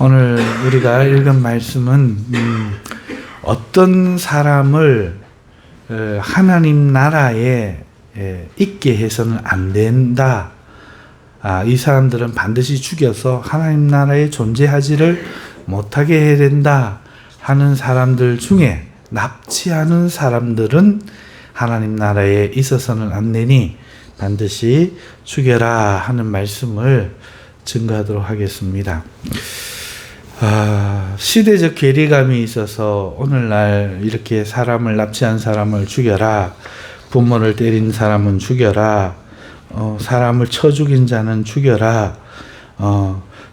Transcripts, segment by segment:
오늘 우리가 읽은 말씀은 어떤 사람을 하나님 나라에 있게 해서는 안 된다. 이 사람들은 반드시 죽여서 하나님 나라에 존재하지를 못하게 해야 된다 하는 사람들 중에 납치하는 사람들은 하나님 나라에 있어서는 안 되니 반드시 죽여라 하는 말씀을 증거하도록 하겠습니다. 시대적 괴리감이 있어서 오늘날 이렇게 사람을 납치한 사람을 죽여라, 부모를 때린 사람은 죽여라, 사람을 쳐 죽인 자는 죽여라,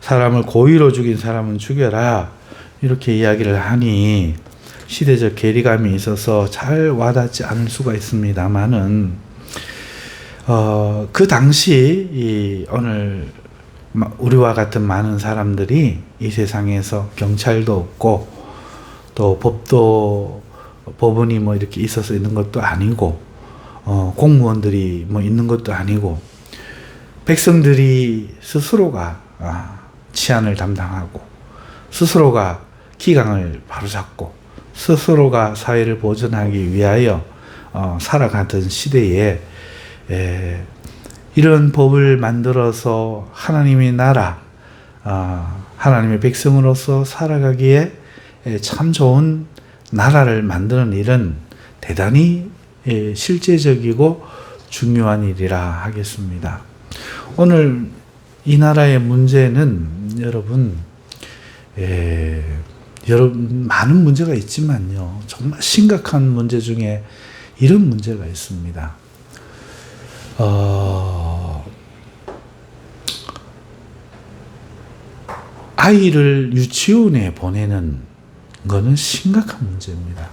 사람을 고의로 죽인 사람은 죽여라, 이렇게 이야기를 하니 시대적 괴리감이 있어서 잘 와닿지 않을 수가 있습니다만은 그 당시 오늘 우리와 같은 많은 사람들이 이 세상에서 경찰도 없고 또 법원이 이렇게 있어서 있는 것도 아니고 공무원들이 있는 것도 아니고 백성들이 스스로가 치안을 담당하고 스스로가 기강을 바로잡고 스스로가 사회를 보존하기 위하여 살아가던 시대에 이런 법을 만들어서 하나님의 나라, 하나님의 백성으로서 살아가기에 참 좋은 나라를 만드는 일은 대단히 실제적이고 중요한 일이라 하겠습니다. 오늘 이 나라의 문제는 여러분 많은 문제가 있지만요, 정말 심각한 문제 중에 이런 문제가 있습니다. 아이를 유치원에 보내는 거는 심각한 문제입니다.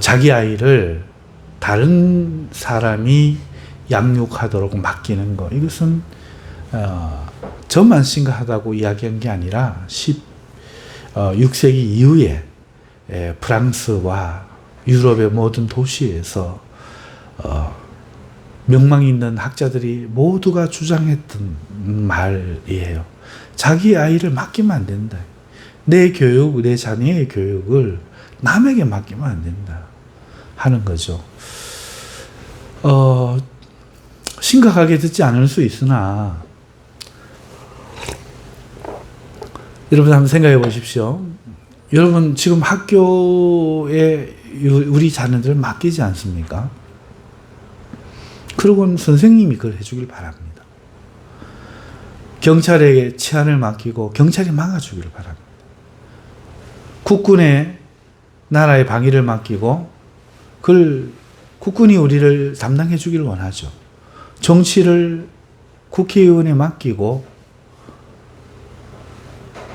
자기 아이를 다른 사람이 양육하도록 맡기는 거, 이것은 저만 심각하다고 이야기한 게 아니라 16세기 이후에 프랑스와 유럽의 모든 도시에서 명망 있는 학자들이 모두가 주장했던 말이에요. 자기 아이를 맡기면 안 된다. 내 자녀의 교육을 남에게 맡기면 안 된다 하는 거죠. 심각하게 듣지 않을 수 있으나 여러분 한번 생각해 보십시오. 여러분 지금 학교에 우리 자녀들을 맡기지 않습니까? 그러고는 선생님이 그걸 해주길 바랍니다. 경찰에게 치안을 맡기고 경찰이 막아주기를 바랍니다. 국군에 나라의 방위를 맡기고 그걸 국군이 우리를 담당해 주기를 원하죠. 정치를 국회의원에 맡기고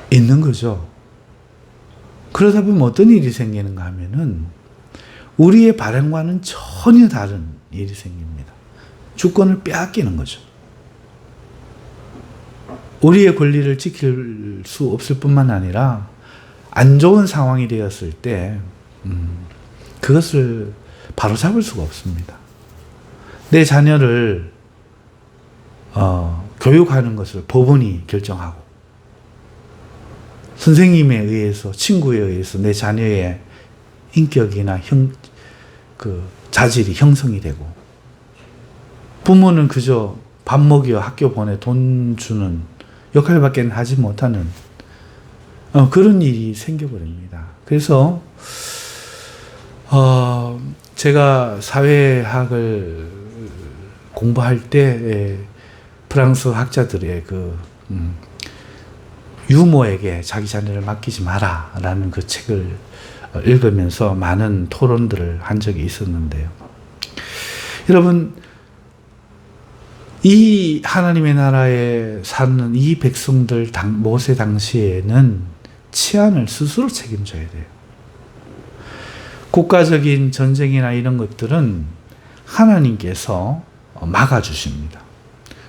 있는 거죠. 그러다 보면 어떤 일이 생기는가 하면은 우리의 바람과는 전혀 다른 일이 생깁니다. 주권을 빼앗기는 거죠. 우리의 권리를 지킬 수 없을 뿐만 아니라 안 좋은 상황이 되었을 때 그것을 바로잡을 수가 없습니다. 내 자녀를 교육하는 것을 법원이 결정하고 선생님에 의해서, 친구에 의해서 내 자녀의 인격이나 자질이 형성이 되고, 부모는 그저 밥 먹여 학교 보내 돈 주는 역할밖에 하지 못하는 그런 일이 생겨버립니다. 그래서 제가 사회학을 공부할 때 프랑스 학자들의 유모에게 자기 자녀를 맡기지 마라 라는 그 책을 읽으면서 많은 토론들을 한 적이 있었는데요. 여러분, 이 하나님의 나라에 사는 이 백성들 모세 당시에는 치안을 스스로 책임져야 돼요. 국가적인 전쟁이나 이런 것들은 하나님께서 막아주십니다.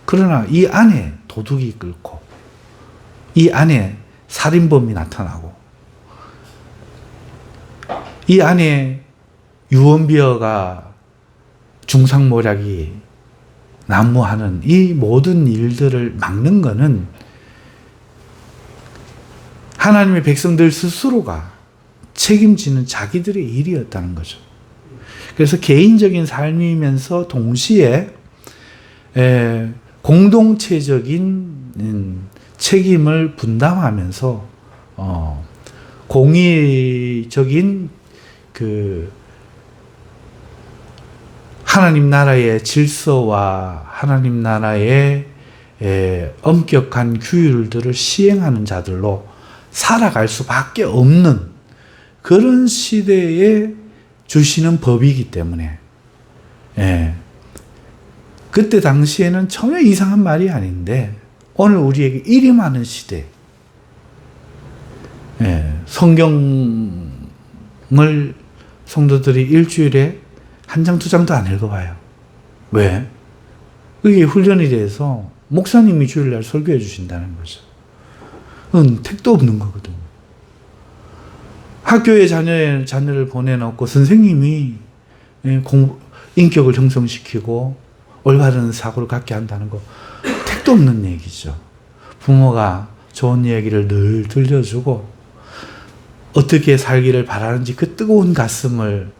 그러나 이 안에 도둑이 끓고 이 안에 살인범이 나타나고 이 안에 유언비어가 중상모략이 난무하는 이 모든 일들을 막는 것은 하나님의 백성들 스스로가 책임지는 자기들의 일이었다는 거죠. 그래서 개인적인 삶이면서 동시에 공동체적인 책임을 분담하면서 공의적인 그 하나님 나라의 질서와 하나님 나라의 엄격한 규율들을 시행하는 자들로 살아갈 수밖에 없는 그런 시대에 주시는 법이기 때문에 그때 당시에는 전혀 이상한 말이 아닌데 오늘 우리에게 일이 많은 시대 성경을 성도들이 일주일에 한 장, 두 장도 안 읽어봐요. 왜? 그게 훈련이 돼서 목사님이 주일날 설교해 주신다는 거죠. 그건 택도 없는 거거든요. 학교에 자녀를 보내놓고 선생님이 인격을 형성시키고 올바른 사고를 갖게 한다는 거 택도 없는 얘기죠. 부모가 좋은 얘기를 늘 들려주고 어떻게 살기를 바라는지 그 뜨거운 가슴을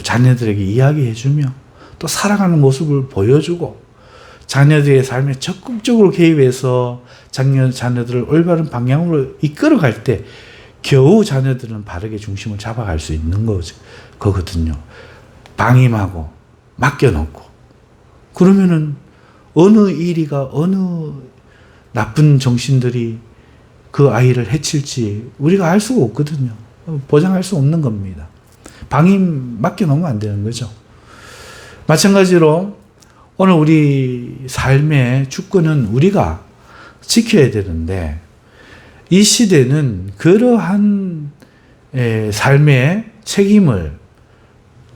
자녀들에게 이야기해주며 또 살아가는 모습을 보여주고 자녀들의 삶에 적극적으로 개입해서 자녀들을 올바른 방향으로 이끌어갈 때 겨우 자녀들은 바르게 중심을 잡아갈 수 있는 거거든요. 방임하고 맡겨놓고 그러면은 어느 이리가 어느 나쁜 정신들이 그 아이를 해칠지 우리가 알 수가 없거든요. 보장할 수 없는 겁니다. 방임 맡겨놓으면 안 되는 거죠. 마찬가지로 오늘 우리 삶의 주권은 우리가 지켜야 되는데 이 시대는 그러한 삶의 책임을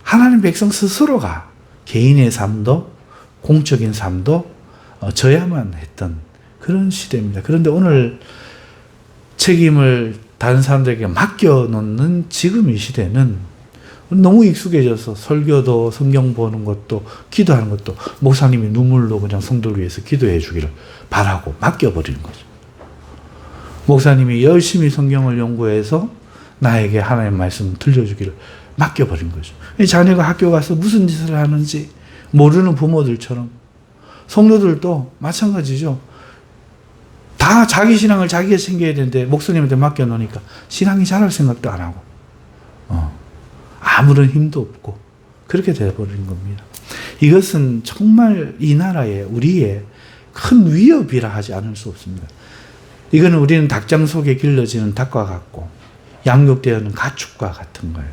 하나님 백성 스스로가 개인의 삶도 공적인 삶도 져야만 했던 그런 시대입니다. 그런데 오늘 책임을 다른 사람들에게 맡겨놓는 지금 이 시대는 너무 익숙해져서 설교도 성경 보는 것도 기도하는 것도 목사님이 눈물로 그냥 성도를 위해서 기도해 주기를 바라고 맡겨버리는 거죠. 목사님이 열심히 성경을 연구해서 나에게 하나님의 말씀을 들려주기를 맡겨버린 거죠. 자녀가 학교 가서 무슨 짓을 하는지 모르는 부모들처럼 성도들도 마찬가지죠. 다 자기 신앙을 자기가 챙겨야 되는데 목사님한테 맡겨놓으니까 신앙이 자랄 생각도 안 하고 아무런 힘도 없고 그렇게 되어버린 겁니다. 이것은 정말 이 나라의 우리의 큰 위협이라 하지 않을 수 없습니다. 이거는 우리는 닭장 속에 길러지는 닭과 같고 양육되어는 가축과 같은 거예요.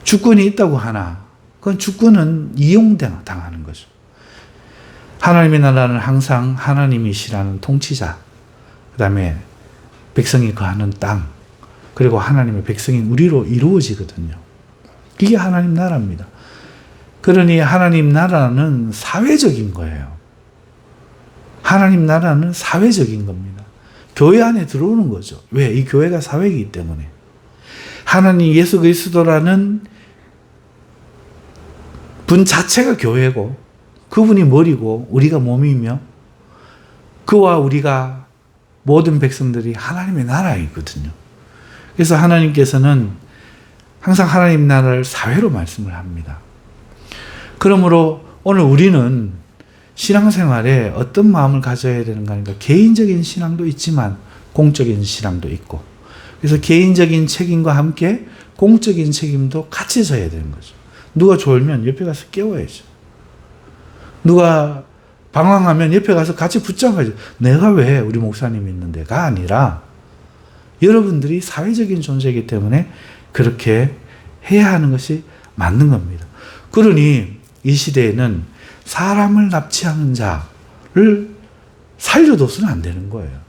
주권이 있다고 하나 그건 주권은 이용당하는 거죠. 하나님의 나라는 항상 하나님이시라는 통치자, 그 다음에 백성이 거하는 땅, 그리고 하나님의 백성인 우리로 이루어지거든요. 이게 하나님 나라입니다. 그러니 하나님 나라는 사회적인 거예요. 하나님 나라는 사회적인 겁니다. 교회 안에 들어오는 거죠. 왜? 이 교회가 사회이기 때문에. 하나님 예수 그리스도라는 분 자체가 교회고 그분이 머리고 우리가 몸이며 그와 우리가 모든 백성들이 하나님의 나라이거든요. 그래서 하나님께서는 항상 하나님 나라를 사회로 말씀을 합니다. 그러므로 오늘 우리는 신앙생활에 어떤 마음을 가져야 되는가 하니까 개인적인 신앙도 있지만 공적인 신앙도 있고 그래서 개인적인 책임과 함께 공적인 책임도 같이 져야 되는 거죠. 누가 졸면 옆에 가서 깨워야죠. 누가 방황하면 옆에 가서 같이 붙잡아야죠. 내가 왜 우리 목사님이 있는데가 아니라 여러분들이 사회적인 존재이기 때문에 그렇게 해야 하는 것이 맞는 겁니다. 그러니 이 시대에는 사람을 납치하는 자를 살려둬서는 안 되는 거예요.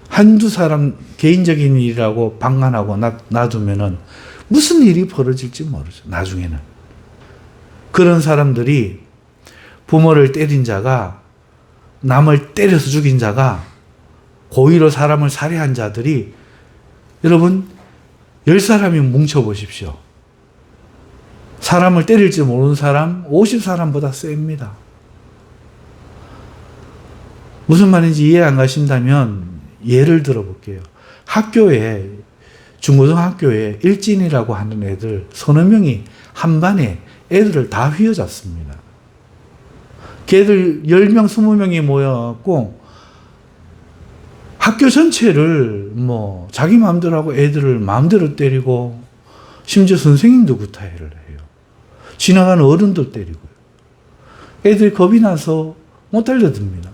한두 사람 개인적인 일이라고 방관하고 놔두면은 무슨 일이 벌어질지 모르죠. 나중에는. 그런 사람들이 부모를 때린 자가 남을 때려서 죽인 자가 고의로 사람을 살해한 자들이 여러분 10사람이 뭉쳐보십시오. 사람을 때릴지 모르는 사람 50사람보다 셉니다. 무슨 말인지 이해 안 가신다면 예를 들어 볼게요. 학교에, 중고등학교에 일진이라고 하는 애들 서너 명이 한 반에 애들을 다 휘어잡습니다. 걔들 10명, 20명이 모여갖고 학교 전체를 뭐 자기 마음대로 하고 애들을 마음대로 때리고 심지어 선생님도 구타를 해요. 지나가는 어른도 때리고요. 애들이 겁이 나서 못 달려듭니다.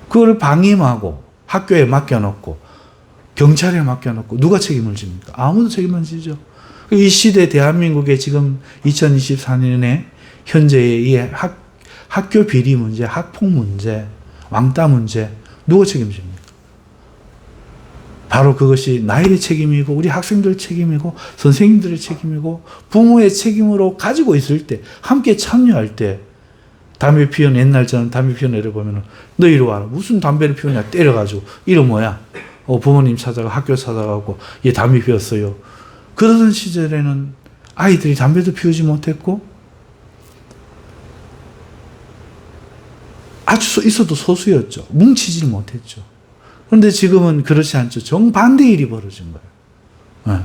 그걸 방임하고 학교에 맡겨놓고 경찰에 맡겨놓고 누가 책임을 집니까? 아무도 책임을 지죠. 이 시대 대한민국에 지금 2024년에 현재의 이 학교 비리 문제, 학폭 문제, 왕따 문제 누가 책임집니까? 바로 그것이 나의 책임이고 우리 학생들 책임이고 선생님들의 책임이고 부모의 책임으로 가지고 있을 때 함께 참여할 때 담배 피운 옛날처럼 담배 피운 애를 보면 너 이리 와라. 무슨 담배를 피우냐 때려가지고 이름 뭐야? 부모님 찾아가 학교 찾아가고 얘 담배 피웠어요. 그러던 시절에는 아이들이 담배도 피우지 못했고 아주 있어도 소수였죠. 뭉치질 못했죠. 그런데 지금은 그렇지 않죠. 정반대 일이 벌어진 거예요.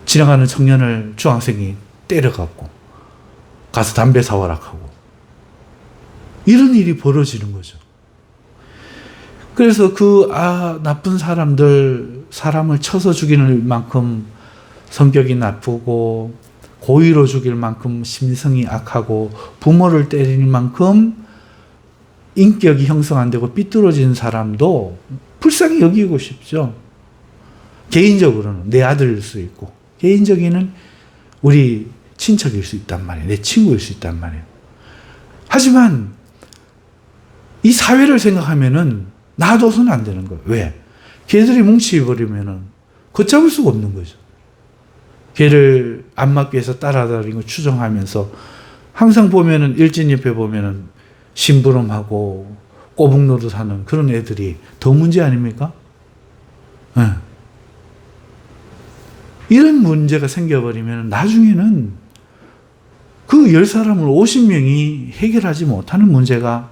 지나가는 청년을 중학생이 때려갖고 가서 담배 사와라 하고 이런 일이 벌어지는 거죠. 그래서 나쁜 사람들, 사람을 쳐서 죽이는 만큼 성격이 나쁘고 고의로 죽일 만큼 심성이 악하고 부모를 때리는 만큼 인격이 형성 안 되고 삐뚤어진 사람도 불쌍히 여기고 싶죠. 개인적으로는 내 아들일 수 있고 개인적인 우리 친척일 수 있단 말이에요. 내 친구일 수 있단 말이에요. 하지만 이 사회를 생각하면은 놔둬서는 안 되는 거예요. 왜? 걔들이 뭉치버리면은 걷잡을 수가 없는 거죠. 걔를 안 맞기 위해서 따라다니고 추종하면서 항상 보면은 일진 옆에 보면은 심부름하고 꼬북 노릇하는 그런 애들이 더 문제 아닙니까? 네. 이런 문제가 생겨버리면 나중에는 그 10사람을 50명이 해결하지 못하는 문제가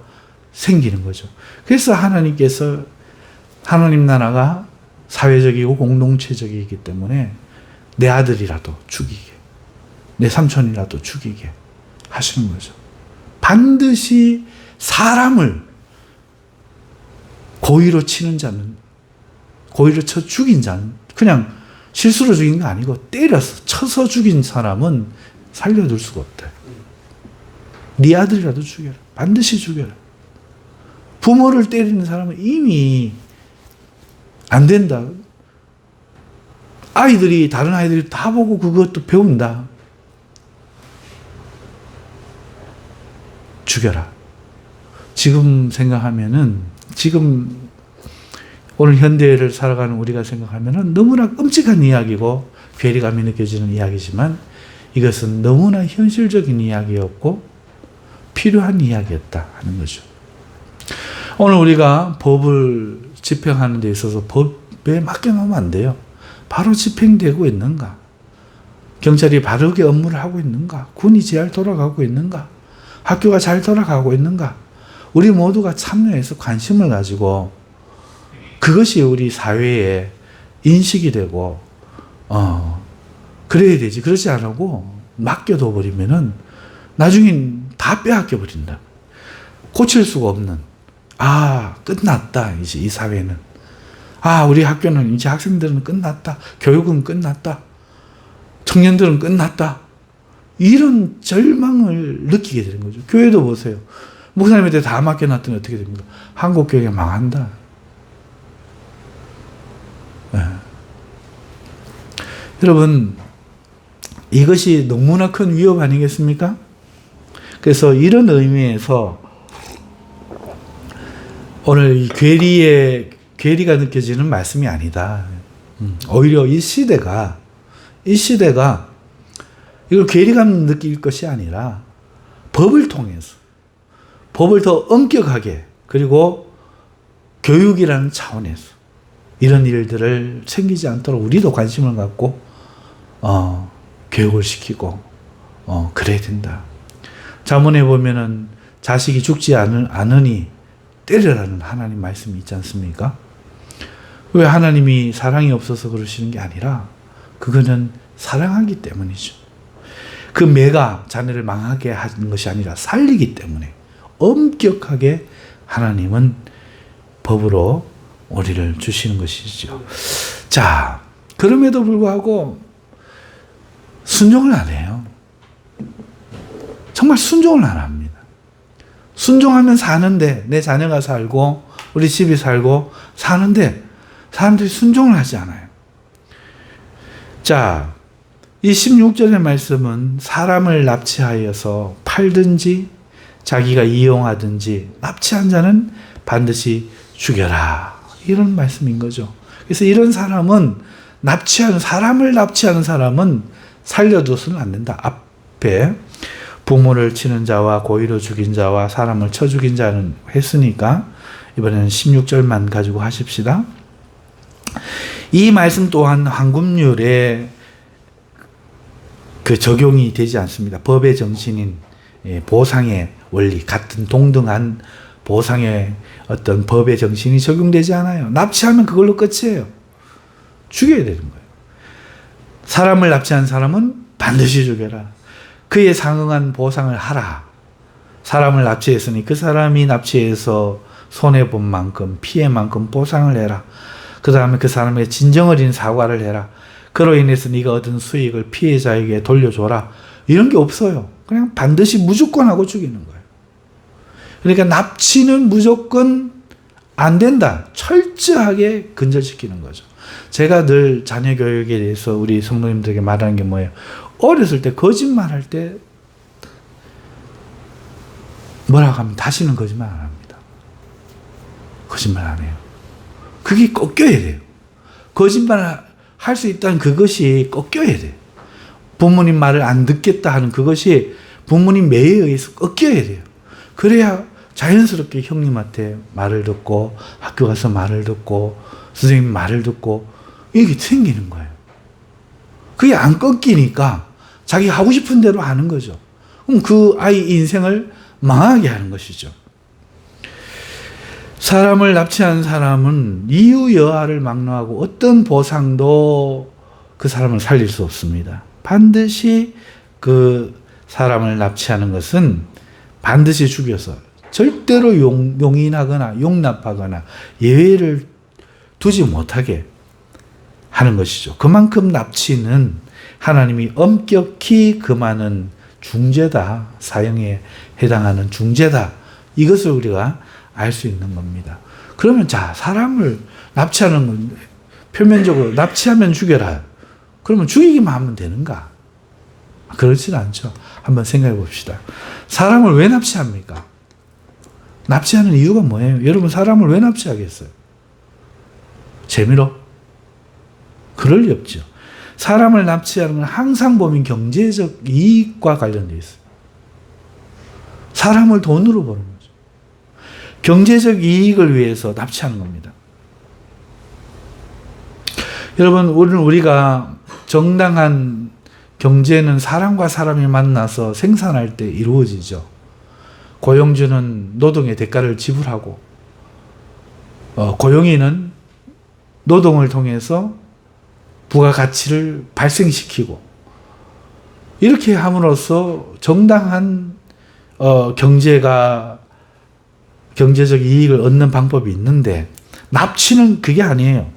생기는 거죠. 그래서 하나님께서 하나님 나라가 사회적이고 공동체적이기 때문에 내 아들이라도 죽이게, 내 삼촌이라도 죽이게 하시는 거죠. 반드시 사람을 고의로 치는 자는, 고의로 쳐 죽인 자는, 그냥 실수로 죽인 거 아니고 때려서 쳐서 죽인 사람은 살려둘 수가 없다. 네 아들이라도 죽여라. 반드시 죽여라. 부모를 때리는 사람은 이미 안 된다. 아이들이, 다른 아이들이 다 보고 그것도 배운다. 죽여라. 지금 생각하면은, 지금 오늘 현대를 살아가는 우리가 생각하면은 너무나 끔찍한 이야기고 괴리감이 느껴지는 이야기지만 이것은 너무나 현실적인 이야기였고 필요한 이야기였다 하는 거죠. 오늘 우리가 법을 집행하는 데 있어서 법에 맡겨놓으면 안 돼요. 바로 집행되고 있는가? 경찰이 바르게 업무를 하고 있는가? 군이 잘 돌아가고 있는가? 학교가 잘 돌아가고 있는가? 우리 모두가 참여해서 관심을 가지고 그것이 우리 사회에 인식이 되고 그래야 되지. 그렇지 않고 맡겨둬 버리면은 나중엔 다 빼앗겨 버린다. 고칠 수가 없는. 끝났다. 이제 이 사회는. 우리 학교는 이제 학생들은 끝났다. 교육은 끝났다. 청년들은 끝났다. 이런 절망을 느끼게 되는 거죠. 교회도 보세요. 목사님한테 다 맡겨놨더니 어떻게 됩니까? 한국 교회가 망한다. 네. 여러분, 이것이 너무나 큰 위협 아니겠습니까? 그래서 이런 의미에서 오늘 이 괴리가 느껴지는 말씀이 아니다. 오히려 이 시대가 이걸 괴리감 느낄 것이 아니라 법을 통해서 법을 더 엄격하게 그리고 교육이라는 차원에서 이런 일들을 생기지 않도록 우리도 관심을 갖고 교육을 시키고 그래야 된다. 잠언에 보면은 자식이 죽지 않으니 때려라는 하나님 말씀이 있지 않습니까? 왜 하나님이 사랑이 없어서 그러시는 게 아니라 그거는 사랑하기 때문이죠. 그 매가 자녀를 망하게 하는 것이 아니라 살리기 때문에 엄격하게 하나님은 법으로 우리를 주시는 것이죠. 자, 그럼에도 불구하고 순종을 안 해요. 정말 순종을 안 합니다. 순종하면 사는데, 내 자녀가 살고 우리 집이 살고 사는데 사람들이 순종을 하지 않아요. 자, 이 16절의 말씀은 사람을 납치하여서 팔든지 자기가 이용하든지 납치한 자는 반드시 죽여라, 이런 말씀인 거죠. 그래서 이런 사람은 사람을 납치하는 사람은 살려둬서는 안 된다. 앞에 부모를 치는 자와 고의로 죽인 자와 사람을 쳐 죽인 자는 했으니까 이번에는 16절만 가지고 하십시다. 이 말씀 또한 황금률에 그 적용이 되지 않습니다. 법의 정신인 보상의 원리, 같은 동등한 보상의 어떤 법의 정신이 적용되지 않아요. 납치하면 그걸로 끝이에요. 죽여야 되는 거예요. 사람을 납치한 사람은 반드시 죽여라. 그에 상응한 보상을 하라. 사람을 납치했으니 그 사람이 납치해서 손해본 만큼, 피해만큼 보상을 해라. 그 다음에 그 사람의 진정 어린 사과를 해라. 그로 인해서 네가 얻은 수익을 피해자에게 돌려줘라. 이런 게 없어요. 그냥 반드시 무조건 하고 죽이는 거예요. 그러니까 납치는 무조건 안 된다. 철저하게 근절시키는 거죠. 제가 늘 자녀 교육에 대해서 우리 성도님들에게 말하는 게 뭐예요? 어렸을 때 거짓말할 때 뭐라고 하면 다시는 거짓말 안 합니다. 거짓말 안 해요. 그게 꺾여야 돼요. 거짓말 할 수 있다는 그것이 꺾여야 돼요. 부모님 말을 안 듣겠다 하는 그것이 부모님 매에 의해서 꺾여야 돼요. 그래야 자연스럽게 형님한테 말을 듣고 학교 가서 말을 듣고 선생님 말을 듣고 이게 생기는 거예요. 그게 안 꺾이니까 자기 하고 싶은 대로 하는 거죠. 그럼 그 아이 인생을 망하게 하는 것이죠. 사람을 납치한 사람은 이유 여하를 막론하고 어떤 보상도 그 사람을 살릴 수 없습니다. 반드시 그 사람을 납치하는 것은 반드시 죽여서 절대로 용인하거나 용납하거나 예외를 두지 못하게 하는 것이죠. 그만큼 납치는 하나님이 엄격히 금하는 중죄다. 사형에 해당하는 중죄다. 이것을 우리가 알 수 있는 겁니다. 그러면 자, 사람을 납치하는 건 표면적으로 납치하면 죽여라. 그러면 죽이기만 하면 되는가? 그렇진 않죠. 한번 생각해 봅시다. 사람을 왜 납치합니까? 납치하는 이유가 뭐예요? 여러분, 사람을 왜 납치하겠어요? 재미로? 그럴 리 없죠. 사람을 납치하는 건 항상 보면 경제적 이익과 관련되어 있어요. 사람을 돈으로 버는 거죠. 경제적 이익을 위해서 납치하는 겁니다. 여러분, 우리가 정당한 경제는 사람과 사람이 만나서 생산할 때 이루어지죠. 고용주는 노동의 대가를 지불하고, 고용인은 노동을 통해서 부가가치를 발생시키고, 이렇게 함으로써 정당한 경제적 이익을 얻는 방법이 있는데, 납치는 그게 아니에요.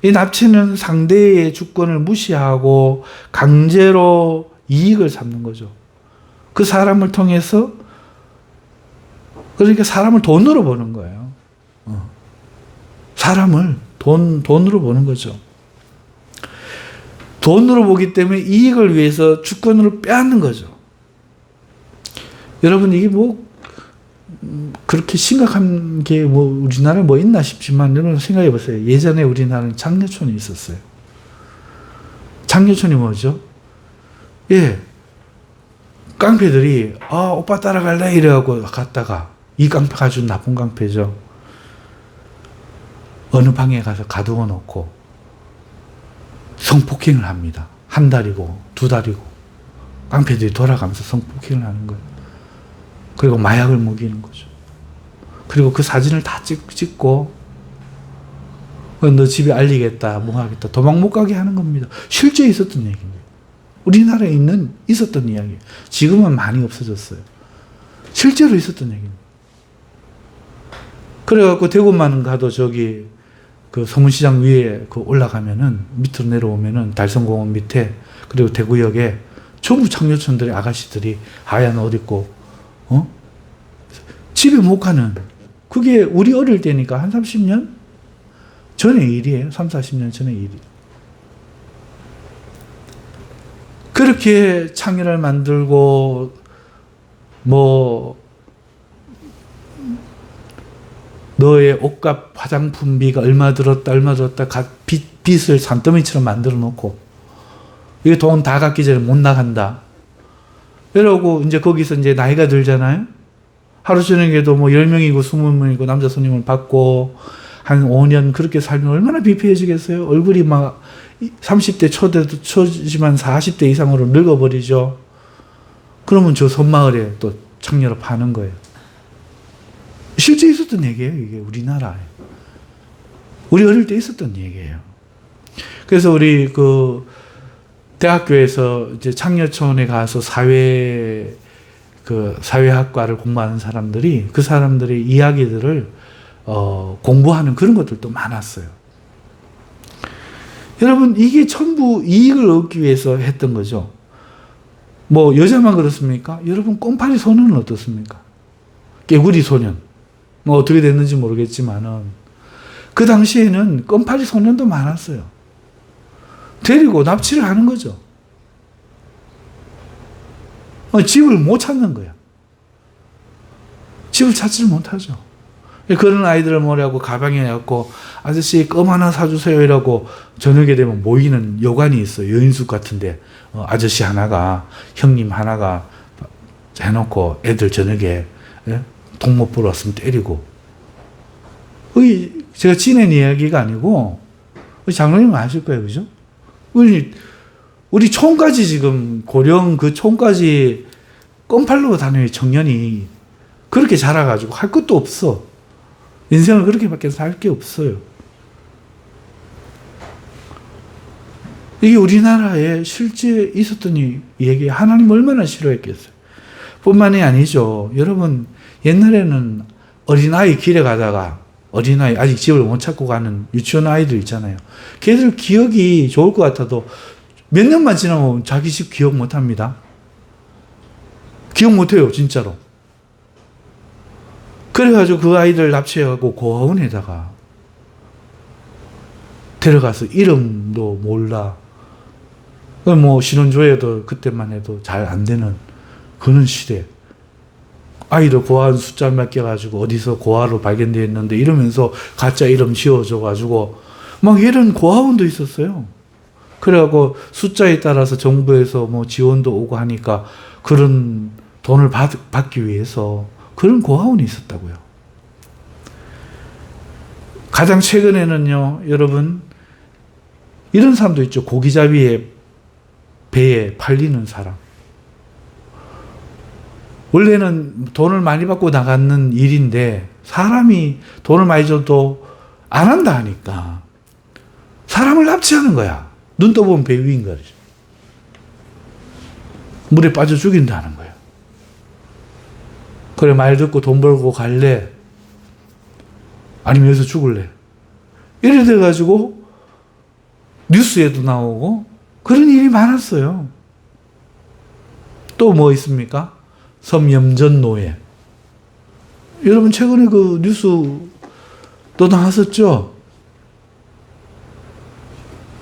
이 납치는 상대의 주권을 무시하고 강제로 이익을 삼는 거죠. 그 사람을 통해서, 그러니까 사람을 돈으로 보는 거예요. 사람을 돈으로 보는 거죠. 돈으로 보기 때문에 이익을 위해서 주권으로 빼앗는 거죠. 여러분, 이게 그렇게 심각한 게 우리나라에 있나 싶지만, 여러분 생각해 보세요. 예전에 우리나라는 장려촌이 있었어요. 장려촌이 뭐죠? 예. 깡패들이, 오빠 따라갈래? 이래갖고 갔다가, 이 깡패가 아주 나쁜 깡패죠. 어느 방에 가서 가두어 놓고 성폭행을 합니다. 한 달이고, 두 달이고. 깡패들이 돌아가면서 성폭행을 하는 거예요. 그리고 마약을 먹이는 거죠. 그리고 그 사진을 다 찍고 너 집에 알리겠다, 뭐 하겠다, 도망 못 가게 하는 겁니다. 실제 있었던 얘기입니다. 우리나라에 있었던 이야기예요. 지금은 많이 없어졌어요. 실제로 있었던 얘기입니다. 그래갖고 대구만 가도 저기 그 서문시장 위에 그 올라가면은 밑으로 내려오면은 달성공원 밑에 그리고 대구역에 전부 창녀촌들의 아가씨들이 하얀 옷 입고 집에 못 가는, 그게 우리 어릴 때니까 한 30년 전의 일이에요. 3, 40년 전의 일이에요. 그렇게 창녀를 만들고 뭐 너의 옷값 화장품비가 얼마 들었다 빚을 산더미처럼 만들어 놓고 이게 돈 다 갚기 전에 못 나간다 이러고 이제 거기서 이제 나이가 들잖아요. 하루 저녁에도 뭐 10명이고 20명이고 남자 손님을 받고 한 5년 그렇게 살면 얼마나 비폐해지겠어요. 얼굴이 막 30대 초지만 40대 이상으로 늙어버리죠. 그러면 저 섬마을에 또 창녀로 파는 거예요. 실제 있었던 얘기예요. 이게 우리나라에. 우리 어릴 때 있었던 얘기예요. 그래서 우리 그 대학교에서 이제 창녀촌에 가서 사회학과를 공부하는 사람들이 그 사람들의 이야기들을 공부하는 그런 것들도 많았어요. 여러분, 이게 전부 이익을 얻기 위해서 했던 거죠. 뭐 여자만 그렇습니까? 여러분, 꼼파리 소년은 어떻습니까? 깨구리 소년. 뭐 어떻게 됐는지 모르겠지만은 그 당시에는 껌파리 소년도 많았어요. 데리고 납치를 하는 거죠. 집을 못 찾는 거야. 집을 찾지를 못하죠. 그런 아이들을 뭐라고 가방에 갖고 아저씨 껌 하나 사주세요 이라고 저녁에 되면 모이는 여관이 있어요. 여인숙 같은데 아저씨 하나가 형님 하나가 해놓고 애들 저녁에 돈 못 벌었으면 때리고. 제가 지낸 이야기가 아니고 장로님은 아실 거예요. 그죠? 우리 촌까지 지금 고령 그 촌까지 껌팔로 다니는 청년이 그렇게 자라가지고 할 것도 없어. 인생을 그렇게밖에 살 게 없어요. 이게 우리나라에 실제 있었던 얘기, 하나님 얼마나 싫어했겠어요. 뿐만이 아니죠. 여러분, 옛날에는 어린아이 길에 가다가 어린아이 아직 집을 못 찾고 가는 유치원 아이들 있잖아요. 걔들 기억이 좋을 것 같아도 몇 년만 지나면 자기 집 기억 못 합니다. 기억 못 해요, 진짜로. 그래가지고 그 아이들 납치해가고 고아원에다가 데려가서 이름도 몰라. 뭐 신혼조회도 그때만 해도 잘 안 되는 그런 시대. 아이들 고아원 숫자 맡겨가지고 어디서 고아로 발견되어 있는데 이러면서 가짜 이름 지어줘가지고 막 이런 고아원도 있었어요. 그래갖고 숫자에 따라서 정부에서 뭐 지원도 오고 하니까 그런 돈을 받기 위해서 그런 고아원이 있었다고요. 가장 최근에는요, 여러분, 이런 사람도 있죠. 고기잡이의 배에 팔리는 사람. 원래는 돈을 많이 받고 나가는 일인데 사람이 돈을 많이 줘도 안 한다 하니까 사람을 납치하는 거야. 눈 떠보면 배 위인 거죠. 물에 빠져 죽인다는 거예요. 그래, 말 듣고 돈 벌고 갈래? 아니면 여기서 죽을래? 이래 돼가지고 뉴스에도 나오고 그런 일이 많았어요. 또 뭐 있습니까? 섬염전노예. 여러분 최근에 그 뉴스도 나왔었죠?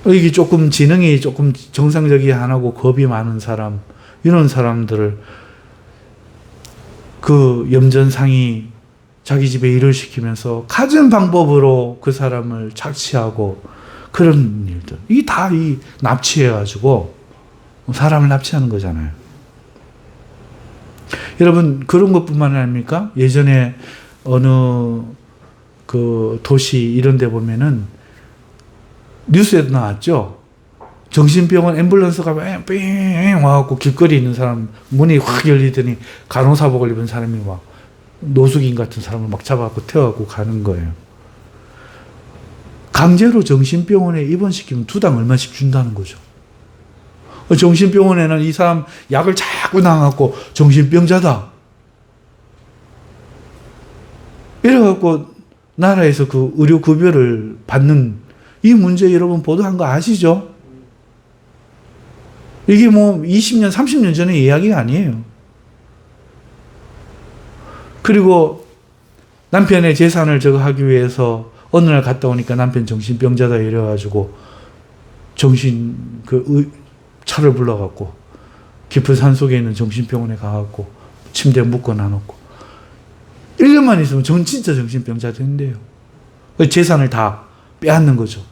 이게 조금 지능이 조금 정상적이 안 하고 겁이 많은 사람, 이런 사람들을 그 염전상이 자기 집에 일을 시키면서 갖은 방법으로 그 사람을 착취하고 그런 일들. 이게 다 이 납치해가지고 사람을 납치하는 거잖아요. 여러분, 그런 것뿐만 아닙니까? 예전에 어느 그 도시 이런 데 보면은 뉴스에도 나왔죠? 정신병원 앰뷸런스가 뺑 와갖고 길거리에 있는 사람 문이 확 열리더니 간호사복을 입은 사람이 막 노숙인 같은 사람을 막 잡아갖고 태워갖고 가는 거예요. 강제로 정신병원에 입원시키면 두당 얼마씩 준다는 거죠. 정신병원에는 이 사람 약을 자꾸 놔갖고 정신병자다. 이래갖고 나라에서 그 의료급여를 받는 이 문제 여러분 보도한 거 아시죠? 이게 뭐 20년, 30년 전의 이야기가 아니에요. 그리고 남편의 재산을 저거 하기 위해서 어느 날 갔다 오니까 남편 정신병자다 이래가지고 차를 불러갖고 깊은 산속에 있는 정신병원에 가갖고 침대에 묶어 놔놓고 1년만 있으면 진짜 정신병자 된대요. 재산을 다 빼앗는 거죠.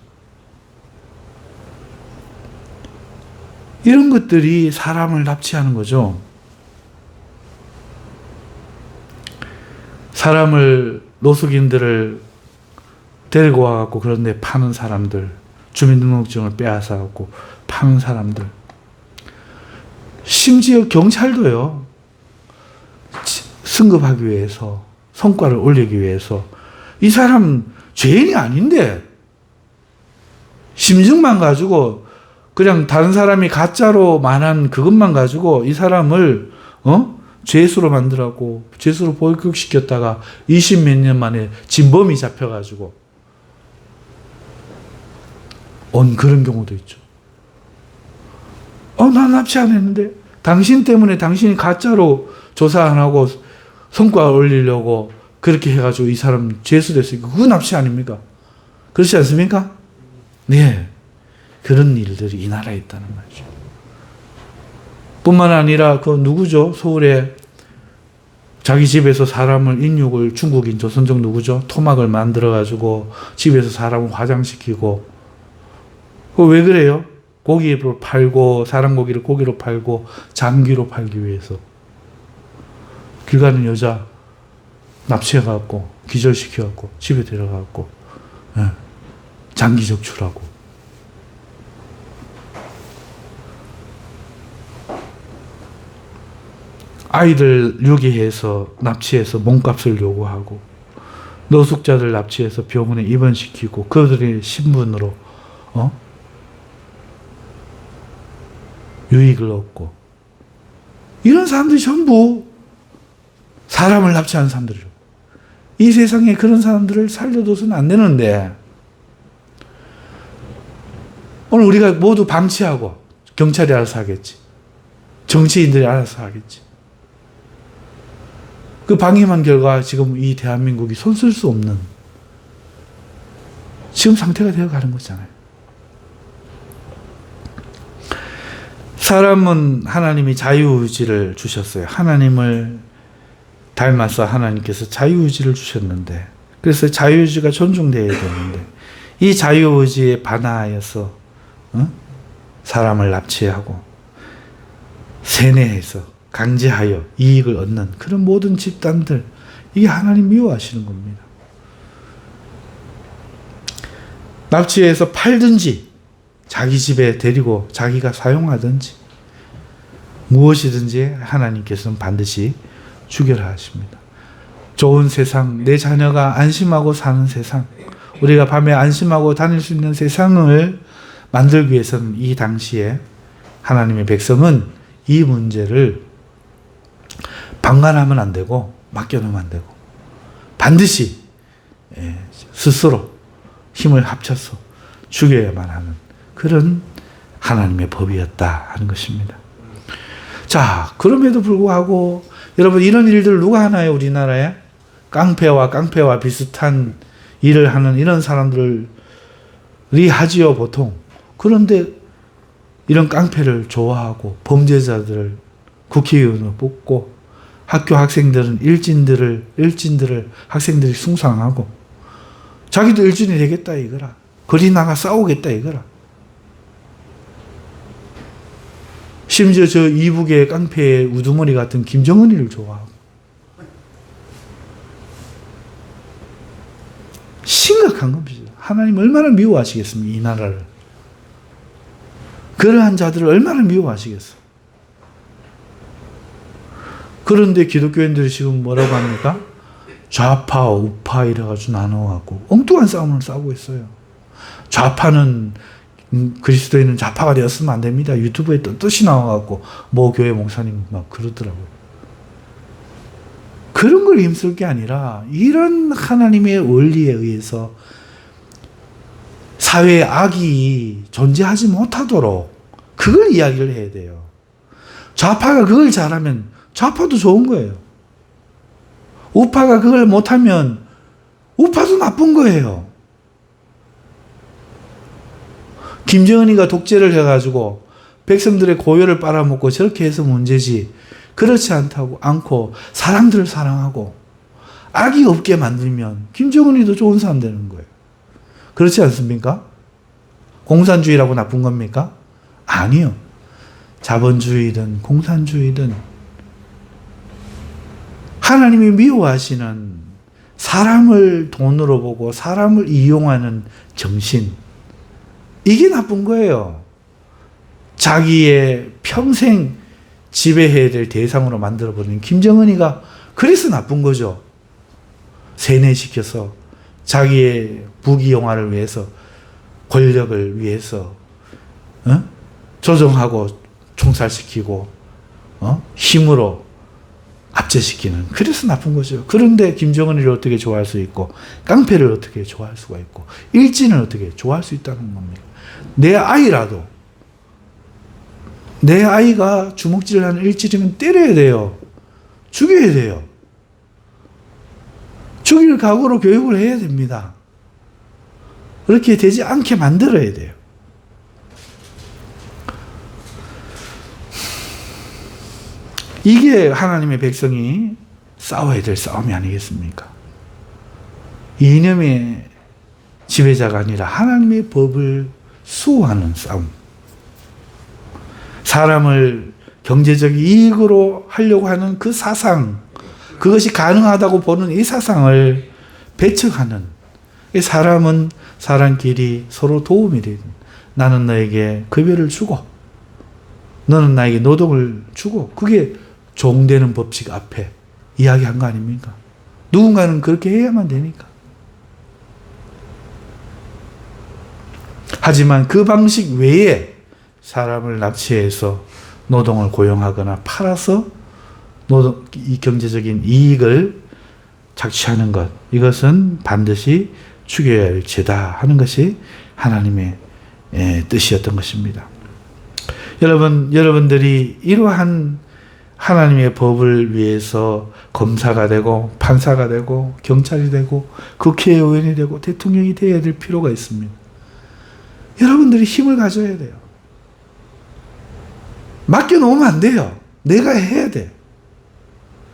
이런 것들이 사람을 납치하는 거죠. 사람을, 노숙인들을 데리고 와갖고 그런데 파는 사람들, 주민등록증을 빼앗아갖고 파는 사람들, 심지어 경찰도요, 승급하기 위해서, 성과를 올리기 위해서, 이 사람 죄인이 아닌데, 심증만 가지고, 그냥 다른 사람이 가짜로 말한 그것만 가지고 이 사람을, 죄수로 만들라고, 죄수로 보육시켰다가 20몇 년 만에 진범이 잡혀가지고, 온 그런 경우도 있죠. 나 납치 안 했는데, 당신 때문에 당신이 가짜로 조사 안 하고 성과 올리려고 그렇게 해가지고 이 사람 죄수 됐으니까 그거 납치 아닙니까? 그렇지 않습니까? 네. 그런 일들이 이 나라에 있다는 말이죠. 뿐만 아니라 그 누구죠? 서울에 자기 집에서 사람을 인육을 중국인 조선족 누구죠? 토막을 만들어가지고 집에서 사람을 화장시키고 왜 그래요? 고기를 팔고 사람 고기를 고기로 팔고 장기로 팔기 위해서 길 가는 여자 납치해갖고 기절시켜갖고 집에 데려가갖고 장기 적출하고 아이들 유기해서 납치해서 몸값을 요구하고 노숙자들 납치해서 병원에 입원시키고 그들의 신분으로 유익을 얻고 이런 사람들이 전부 사람을 납치하는 사람들이죠. 이 세상에 그런 사람들을 살려둬서는 안 되는데 오늘 우리가 모두 방치하고 경찰이 알아서 하겠지. 정치인들이 알아서 하겠지. 그 방임한 결과 지금 이 대한민국이 손 쓸 수 없는 지금 상태가 되어가는 거잖아요. 사람은 하나님이 자유의지를 주셨어요. 하나님을 닮아서 하나님께서 자유의지를 주셨는데 그래서 자유의지가 존중되어야 되는데 이 자유의지에 반하여서 사람을 납치하고 세뇌해서 강제하여 이익을 얻는 그런 모든 집단들 이게 하나님 미워하시는 겁니다. 납치해서 팔든지 자기 집에 데리고 자기가 사용하든지 무엇이든지 하나님께서는 반드시 죽여라 하십니다. 좋은 세상, 내 자녀가 안심하고 사는 세상, 우리가 밤에 안심하고 다닐 수 있는 세상을 만들기 위해서는 이 당시에 하나님의 백성은 이 문제를 방관하면 안 되고 맡겨놓으면 안 되고 반드시 스스로 힘을 합쳐서 죽여야만 하는 그런 하나님의 법이었다 하는 것입니다. 자, 그럼에도 불구하고 여러분 이런 일들 누가 하나요? 우리나라에 깡패와 비슷한 일을 하는 이런 사람들이 하지요 보통. 그런데 이런 깡패를 좋아하고 범죄자들을 국회의원으로 뽑고 학교 학생들은 일진들을 학생들이 숭상하고 자기도 일진이 되겠다 이거라. 거리 나가 싸우겠다 이거라. 심지어 저 이북의 깡패의 우두머리 같은 김정은이를 좋아하고 심각한 겁니다. 하나님 얼마나 미워하시겠습니까? 이 나라를. 그러한 자들을 얼마나 미워하시겠어. 그런데 기독교인들이 지금 뭐라고 합니까? 좌파, 우파 이래가지고 나눠갖고 엉뚱한 싸움을 싸우고 있어요. 좌파는 그리스도인은 좌파가 되었으면 안 됩니다. 유튜브에 뜻이 나와갖고 모 교회 목사님 막 그러더라고요. 그런 걸 힘쓸 게 아니라 이런 하나님의 원리에 의해서 사회에 악이 존재하지 못하도록 그걸 이야기를 해야 돼요. 좌파가 그걸 잘하면 좌파도 좋은 거예요. 우파가 그걸 못하면 우파도 나쁜 거예요. 김정은이가 독재를 해가지고 백성들의 고요를 빨아먹고 저렇게 해서 문제지, 그렇지 않고 사람들을 사랑하고 악이 없게 만들면 김정은이도 좋은 사람 되는 거예요. 그렇지 않습니까? 공산주의라고 나쁜 겁니까? 아니요. 자본주의든 공산주의든 하나님이 미워하시는 사람을 돈으로 보고 사람을 이용하는 정신, 이게 나쁜 거예요. 자기의 평생 지배해야 될 대상으로 만들어버린 김정은이가 그래서 나쁜 거죠. 세뇌시켜서 자기의 부귀영화를 위해서, 권력을 위해서 조종하고 총살시키고 힘으로 압제시키는, 그래서 나쁜 거죠. 그런데 김정은이를 어떻게 좋아할 수 있고 깡패를 어떻게 좋아할 수가 있고 일진을 어떻게 좋아할 수 있다는 겁니까? 내 아이라도, 내 아이가 주먹질을 하는 일진이면 때려야 돼요. 죽여야 돼요. 죽일 각오로 교육을 해야 됩니다. 그렇게 되지 않게 만들어야 돼요. 이게 하나님의 백성이 싸워야 될 싸움이 아니겠습니까? 이념의 지배자가 아니라 하나님의 법을 수호하는 싸움. 사람을 경제적 이익으로 하려고 하는 그 사상, 그것이 가능하다고 보는 이 사상을 배척하는, 사람은 사람끼리 서로 도움이 되는, 나는 너에게 급여를 주고 너는 나에게 노동을 주고, 그게 종되는 법칙 앞에 이야기한 거 아닙니까? 누군가는 그렇게 해야만 되니까. 하지만 그 방식 외에 사람을 납치해서 노동을 고용하거나 팔아서 이 경제적인 이익을 착취하는 것, 이것은 반드시 죽여야 할 죄다 하는 것이 하나님의 뜻이었던 것입니다. 여러분들이 이러한 하나님의 법을 위해서 검사가 되고 판사가 되고 경찰이 되고 국회의원이 되고 대통령이 되어야 될 필요가 있습니다. 여러분들이 힘을 가져야 돼요. 맡겨놓으면 안 돼요. 내가 해야 돼.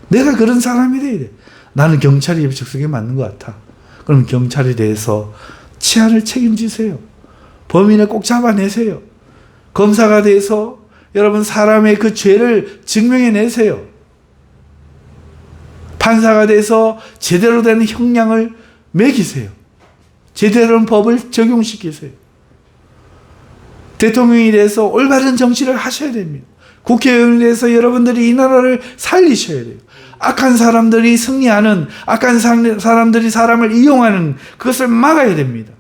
내가 그런 사람이 돼야 돼. 나는 경찰이 적성에 맞는 것 같아. 그럼 경찰에 대해서 치안을 책임지세요. 범인을 꼭 잡아내세요. 검사가 돼서 여러분 사람의 그 죄를 증명해내세요. 판사가 돼서 제대로 된 형량을 매기세요. 제대로 된 법을 적용시키세요. 대통령이 돼서 올바른 정치를 하셔야 됩니다. 국회의원이 돼서 여러분들이 이 나라를 살리셔야 돼요. 악한 사람들이 승리하는, 악한 사람들이 사람을 이용하는 그것을 막아야 됩니다.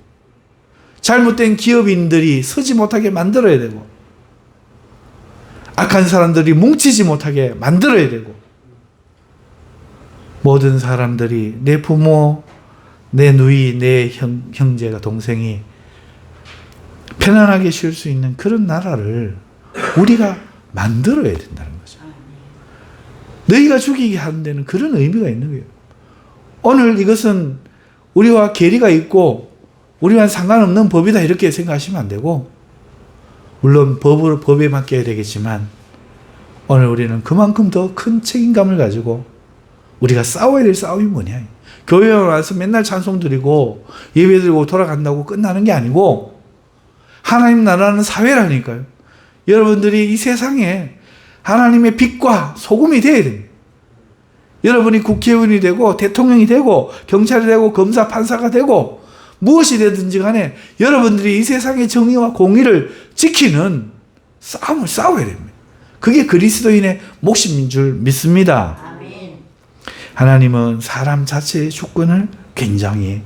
잘못된 기업인들이 서지 못하게 만들어야 되고, 악한 사람들이 뭉치지 못하게 만들어야 되고, 모든 사람들이, 내 부모, 내 누이, 내 형제가 동생이 편안하게 쉴 수 있는 그런 나라를 우리가 만들어야 된다는 거죠. 너희가 죽이게 하는 데는 그런 의미가 있는 거예요. 오늘 이것은 우리와 괴리가 있고 우리와 상관없는 법이다 이렇게 생각하시면 안 되고, 물론 법에 맡겨야 되겠지만 오늘 우리는 그만큼 더 큰 책임감을 가지고 우리가 싸워야 될 싸움이 뭐냐. 교회에 와서 맨날 찬송 드리고 예배 드리고 돌아간다고 끝나는 게 아니고, 하나님 나라는 사회라니까요. 여러분들이 이 세상에 하나님의 빛과 소금이 되어야 됩니다. 여러분이 국회의원이 되고 대통령이 되고 경찰이 되고 검사 판사가 되고 무엇이 되든지 간에 여러분들이 이 세상의 정의와 공의를 지키는 싸움을 싸워야 됩니다. 그게 그리스도인의 몫인 줄 믿습니다. 아멘. 하나님은 사람 자체의 주권을 굉장히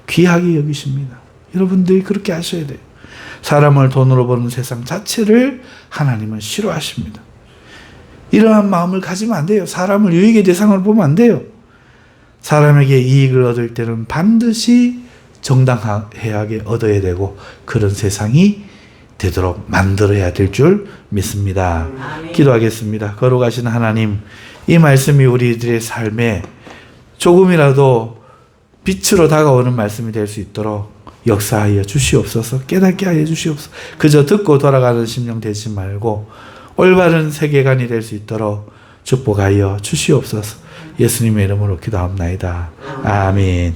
귀하게 여기십니다. 여러분들이 그렇게 하셔야 돼요. 사람을 돈으로 버는 세상 자체를 하나님은 싫어하십니다. 이러한 마음을 가지면 안 돼요. 사람을 유익의 대상으로 보면 안 돼요. 사람에게 이익을 얻을 때는 반드시 정당하게 얻어야 되고 그런 세상이 되도록 만들어야 될 줄 믿습니다. 아멘. 기도하겠습니다. 거룩하신 하나님, 이 말씀이 우리들의 삶에 조금이라도 빛으로 다가오는 말씀이 될 수 있도록 역사하여 주시옵소서. 깨닫게 하여 주시옵소서. 그저 듣고 돌아가는 심령 되지 말고 올바른 세계관이 될 수 있도록 축복하여 주시옵소서. 예수님의 이름으로 기도합나이다. 아멘.